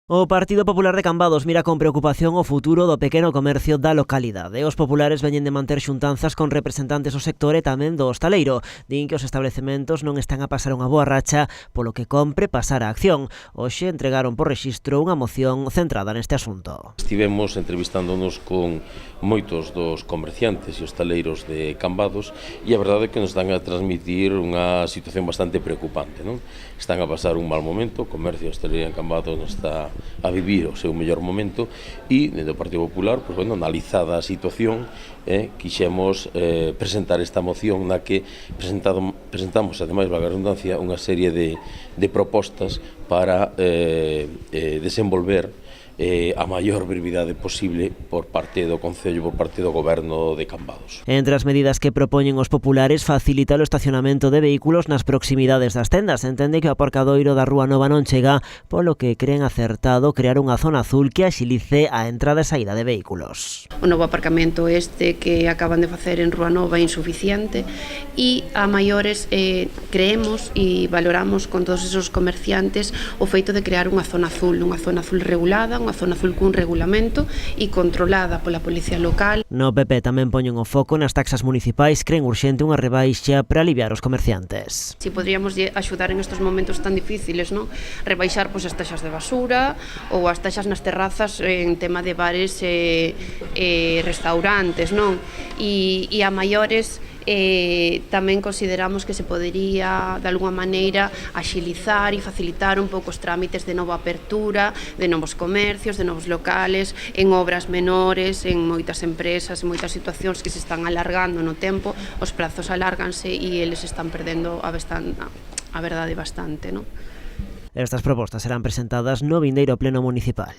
O Partido Popular de Cambados mira con preocupación o futuro do pequeno comercio da localidade. Os populares veñen de manter xuntanzas con representantes do sector e tamén do hostaleiro. Din que os establecementos non están a pasar unha boa racha, polo que compre pasar a acción. Hoxe entregaron por rexistro unha moción centrada neste asunto. Estivemos entrevistándonos con moitos dos comerciantes e hostaleiros de Cambados e a verdade é que nos están a transmitir unha situación bastante preocupante, non? Están a pasar un mal momento, o comercio e hostalería en Cambados non está a vivir o seu mellor momento e, dentro do Partido Popular, analizada a situación, quixemos presentar esta moción na que presentamos, ademais, valga a redundancia, unha serie de propostas para desenvolver a maior brevidade posible por parte do Concello, por parte do Goberno de Cambados. Entre as medidas que propoñen os populares, facilita o estacionamento de vehículos nas proximidades das tendas. Entende que o aparcadoiro da Rúa Nova non chega, polo que creen acertado crear unha zona azul que axilice a entrada e saída de vehículos. O novo aparcamento este que acaban de facer en Rúa Nova é insuficiente e a maiores creemos e valoramos con todos esos comerciantes o feito de crear unha zona azul regulada, unha zona azul cun regulamento e controlada pola Policía Local. No PP tamén poñen o foco nas taxas municipais, creen urxente unha rebaixa para aliviar os comerciantes. Si podríamos axudar en estes momentos tan difíciles, non? Rebaixar as taxas de basura ou as taxas nas terrazas en tema de bares e restaurantes, non? E a maiores tamén consideramos que se podería de alguma maneira axilizar e facilitar un pouco os trámites de nova apertura, de novos comercios, de novos locales, en obras menores, en moitas empresas, en moitas situacións que se están alargando no tempo, os prazos alárganse e eles están perdendo a verdade bastante, non? Estas propostas serán presentadas no vindeiro pleno municipal.